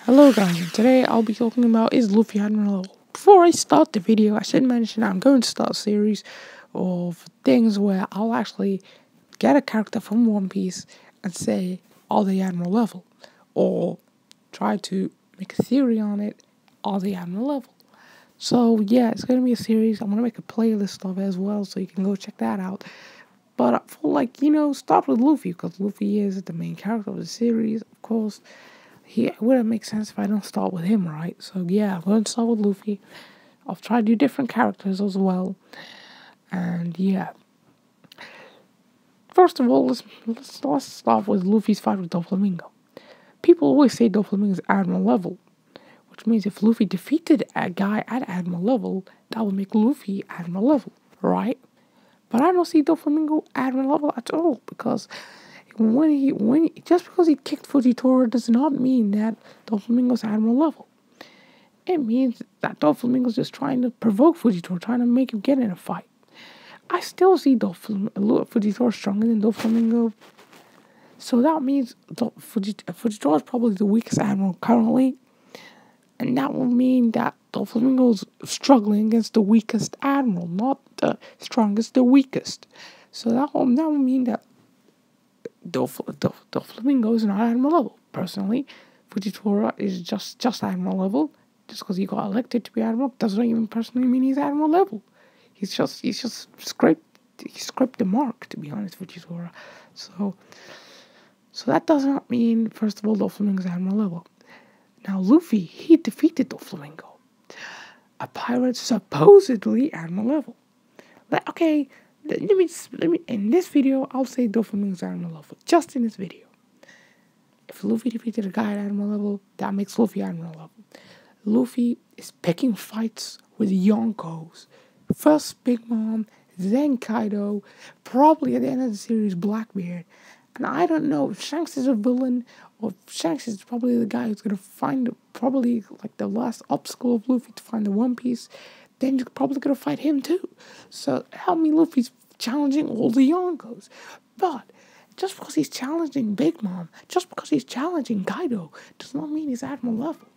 Hello guys, and today I'll be talking about is Luffy admiral. Before I start the video, I should mention I'm going to start a series of things where I'll actually get a character from One Piece and say, are they admiral level? Or try to make a theory on it, are they admiral level? So yeah, it's going to be a series. I'm going to make a playlist of it as well, so you can go check that out. But for start with Luffy, because Luffy is the main character of the series, of course. It wouldn't make sense if I don't start with him, right? So yeah, I'm going to start with Luffy. I'll try to do different characters as well. And yeah. First of all, let's start with Luffy's fight with Doflamingo. People always say Doflamingo's admiral level, which means if Luffy defeated a guy at admiral level, that would make Luffy admiral level, right? But I don't see Doflamingo admiral level at all, because just because he kicked Fujitora does not mean that Doflamingo's admiral level. It means that Doflamingo's just trying to provoke Fujitora, trying to make him get in a fight. I still see Fujitora stronger than Doflamingo. So that means Fujitora is probably the weakest admiral currently. And that will mean that Doflamingo's struggling against the weakest admiral, not the strongest, the weakest. So that will mean that Doflamingo is not admiral level. Personally, Fujitora is just admiral level. Just because he got elected to be admiral doesn't even personally mean he's admiral level. He's just scraped the mark, to be honest, Fujitora. So that does not mean, first of all, Doflamingo is admiral level. Now Luffy, he defeated Doflamingo, a pirate supposedly admiral level. Okay. Let me. In this video, I'll say Doflamingo's admiral level. Just in this video. If Luffy defeated a guy at admiral level, that makes Luffy admiral level. Luffy is picking fights with Yonkos. First Big Mom, then Kaido, probably at the end of the series Blackbeard. And I don't know if Shanks is a villain or if Shanks is probably the guy who's gonna find probably like the last obstacle of Luffy to find the One Piece. Then you're probably gonna fight him too. So help me, Luffy's challenging all the Yonkos. But just because he's challenging Big Mom, just because he's challenging Kaido, does not mean he's admiral level.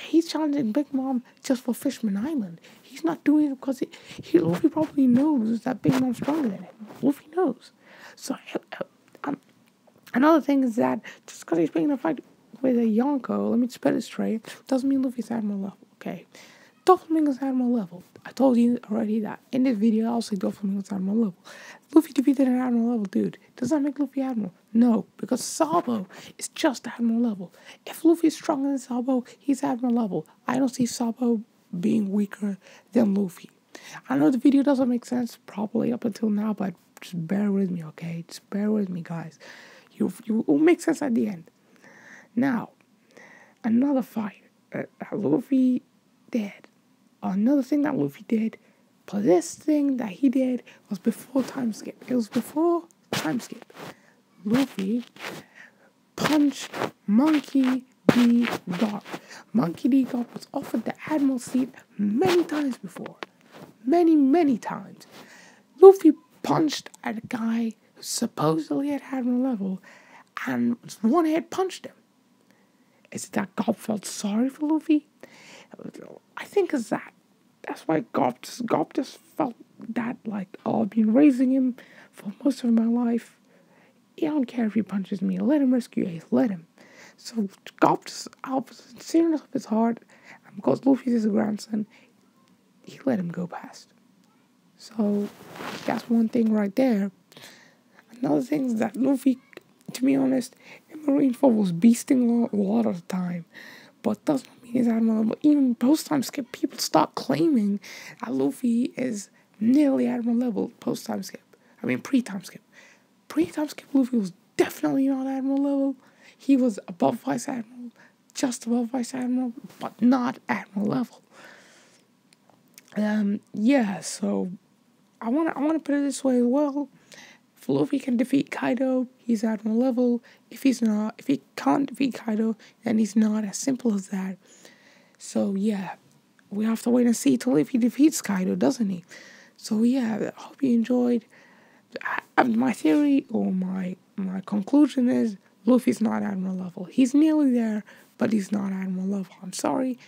He's challenging Big Mom just for Fishman Island. He's not doing it because Luffy probably knows that Big Mom's stronger than him. Luffy knows. So another thing is that just because he's picking a fight with a Yonko, let me spell it straight, doesn't mean Luffy's admiral level. Okay, Doflamingo's admiral level. I told you already that in this video I'll say Doflamingo's admiral level. Luffy defeated an admiral level dude. Does that make Luffy admiral? No, because Sabo is just admiral level. If Luffy is stronger than Sabo, he's admiral level. I don't see Sabo being weaker than Luffy. I know the video doesn't make sense probably up until now, but just bear with me, okay? Just bear with me, guys. You will make sense at the end. Now, another fight that Luffy did. Another thing that Luffy did, but this thing that he did was before time skip. It was before time skip. Luffy punched Monkey D. Garp. Monkey D. Garp was offered the admiral seat many times before. Many times. Luffy punched at a guy who supposedly at admiral level and one hit punched him. Is it that Garp felt sorry for Luffy? I think it's that. That's why Garp just felt that, like, oh, I've been raising him for most of my life. I don't care if he punches me. Let him rescue Ace. Let him. So Garp just, out of the sincerity of his heart, and because Luffy's his grandson, he let him go past. So that's one thing right there. Another thing is that Luffy, to be honest, in Marineford was beasting a lot of the time. But doesn't mean he's admiral level. Even post-time skip, people start claiming that Luffy is nearly admiral level post-time skip. I mean pre-time skip. Pre-time skip, Luffy was definitely not admiral level. He was above vice admiral, just above vice admiral, but not admiral level. Yeah, so I wanna put it this way as well. If Luffy can defeat Kaido, he's admiral level. If he can't defeat Kaido, then he's not. As simple as that. So yeah, we have to wait and see till if he defeats Kaido, doesn't he? So yeah, I hope you enjoyed. My theory or my conclusion is Luffy's not admiral level. He's nearly there, but he's not admiral level. I'm sorry,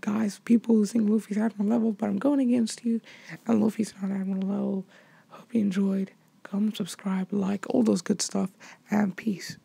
guys, people who think Luffy's admiral level, but I'm going against you, and Luffy's not admiral level. Hope you enjoyed. Comment, subscribe, like, all those good stuff, and peace.